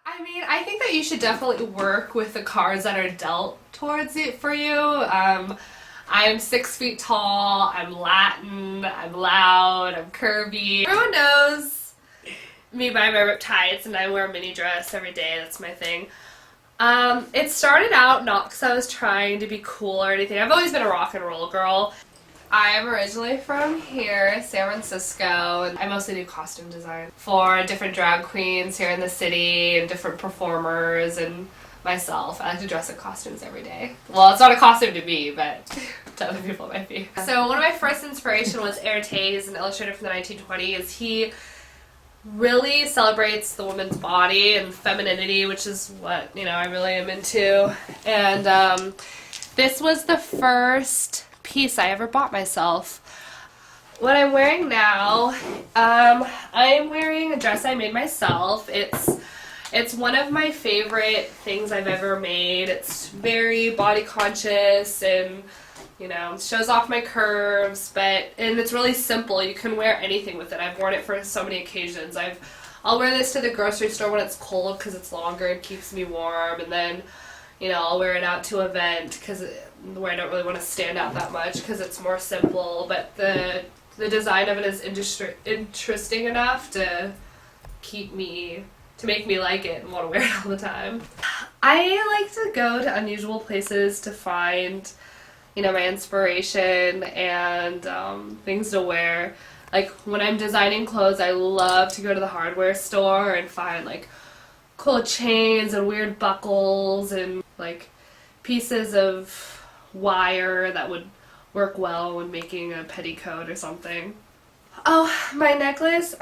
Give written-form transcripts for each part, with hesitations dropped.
I mean, I think that you should definitely work with the cards that are dealt towards it for you. I'm 6 feet tall, I'm Latin, I'm loud, I'm curvy. Everyone knows me by my ripped tights, and I wear a mini dress every day. That's my thing. It started out not because I was trying to be cool or anything. I've always been a rock and roll girl. I am originally from here, San Francisco, and I mostly do costume design for different drag queens here in the city and different performers and myself. I like to dress in costumes every day. Well, it's not a costume to me, but to other people it might be. So one of my first inspiration was Taze, an illustrator from the 1920s. He really celebrates the woman's body and femininity, which is what, I really am into. And this was the first piece I ever bought myself. What I'm wearing now, I am wearing a dress I made myself. It's one of my favorite things I've ever made. It's very body conscious and shows off my curves, and it's really simple. You can wear anything with it. I've worn it for so many occasions. I'll wear this to the grocery store when it's cold because it's longer and keeps me warm, and then I'll wear it out to an event where I don't really want to stand out that much because it's more simple, but the design of it is interesting enough to make me like it and want to wear it all the time. I like to go to unusual places to find my inspiration and things to wear. Like when I'm designing clothes, I love to go to the hardware store and find like cool chains and weird buckles and like pieces of wire that would work well when making a petticoat or something. Oh, my necklace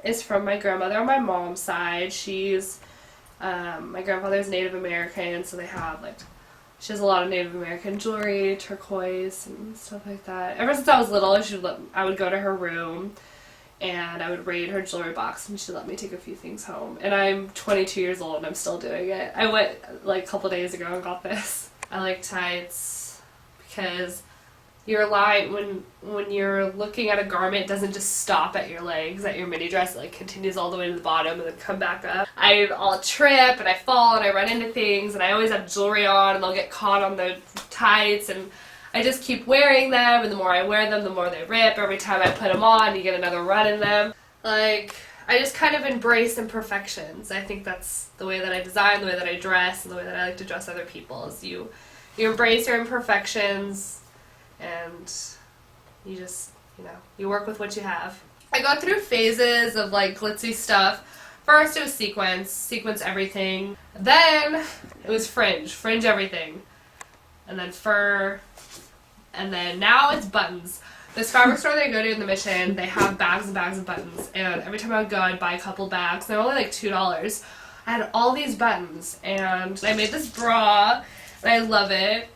is from my grandmother on my mom's side. She's my grandfather's Native American, so she has a lot of Native American jewelry, turquoise and stuff like that. Ever since I was little, I would go to her room and I would raid her jewelry box and she'd let me take a few things home. And I'm 22 years old and I'm still doing it. I went like a couple days ago and got this. I like tights because your line, when you're looking at a garment, it doesn't just stop at your legs, at your mini dress. It continues all the way to the bottom and then come back up. I'll trip and I fall and I run into things and I always have jewelry on and they'll get caught on the tights, and I just keep wearing them, and the more I wear them, the more they rip. Every time I put them on, you get another run in them. I just kind of embrace imperfections. I think that's the way that I design, the way that I dress, and the way that I like to dress other people, is you embrace your imperfections and you just, you work with what you have. I go through phases of glitzy stuff. First it was sequence everything. Then it was fringe everything. And then fur. And then now it's buttons. This fabric store that I go to in the Mission, they have bags and bags of buttons. And every time I would go, I'd buy a couple bags. They're only like $2. I had all these buttons. And I made this bra, and I love it.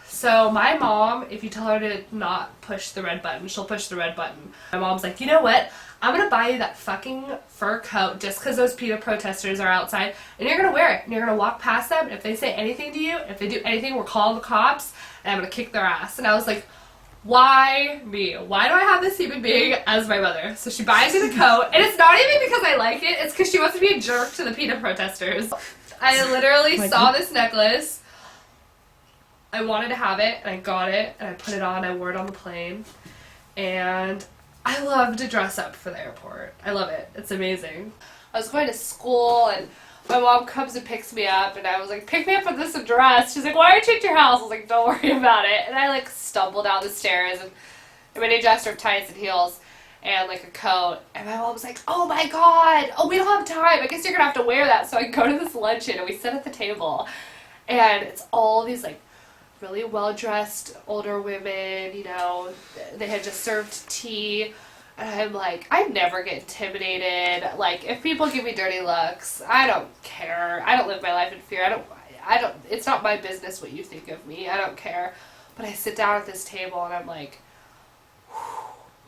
So my mom, if you tell her to not push the red button, she'll push the red button. My mom's like, you know what? I'm going to buy you that fucking fur coat just because those PETA protesters are outside, and you're going to wear it, and you're going to walk past them, and if they say anything to you, if they do anything, we're calling the cops, and I'm going to kick their ass. And I was like, why me? Why do I have this human being as my mother? So she buys me the coat, and it's not even because I like it, it's because she wants to be a jerk to the PETA protesters. I literally saw this necklace. I wanted to have it, and I got it, and I put it on, I wore it on the plane, and I love to dress up for the airport. I love it. It's amazing. I was going to school, and my mom comes and picks me up, and I was like, pick me up in this dress. She's like, why aren't you at your house? I was like, don't worry about it. And I stumbled down the stairs, and I'm in a dress with tights and heels, and a coat, and my mom was like, oh my god, oh, we don't have time. I guess you're gonna have to wear that. So I go to this luncheon, and we sit at the table, and it's all these really well-dressed older women, they had just served tea, and I'm like, I never get intimidated. If people give me dirty looks, I don't care. I don't live my life in fear. I don't, it's not my business what you think of me. I don't care. But I sit down at this table and I'm like,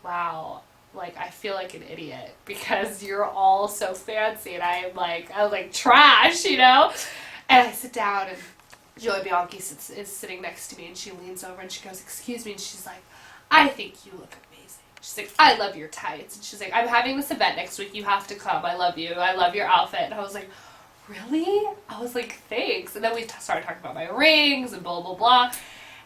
wow, I feel like an idiot because you're all so fancy, and I'm like trash, And I sit down, and Joy Bianchi is sitting next to me, and she leans over and she goes, excuse me, and she's like, I think you look amazing. She's like, I love your tights. And she's like, I'm having this event next week, you have to come, I love you, I love your outfit. And I was like, really? I was like, thanks. And then we started talking about my rings and blah, blah, blah.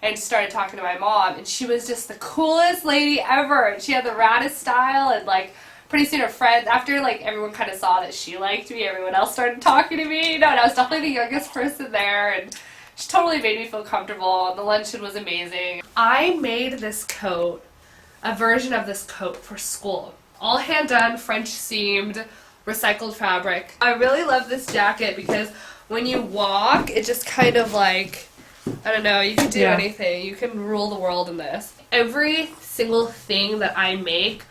And started talking to my mom, and she was just the coolest lady ever. She had the raddest style, and like pretty soon her friends, after like everyone kind of saw that she liked me, everyone else started talking to me, and I was definitely the youngest person there, and she totally made me feel comfortable. The luncheon was amazing. I made this coat, a version of this coat for school. All hand done, French seamed, recycled fabric. I really love this jacket because when you walk, it just kind of like, I don't know, you can do anything. You can rule the world in this. Every single thing that I make,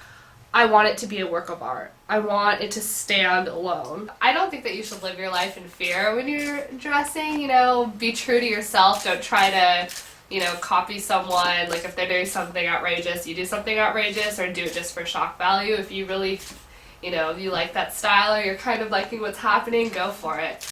I want it to be a work of art. I want it to stand alone. I don't think that you should live your life in fear when you're dressing, you know, be true to yourself. Don't try to, you know, copy someone. Like if they're doing something outrageous, you do something outrageous, or do it just for shock value. If you really, you know, you like that style or you're kind of liking what's happening, go for it.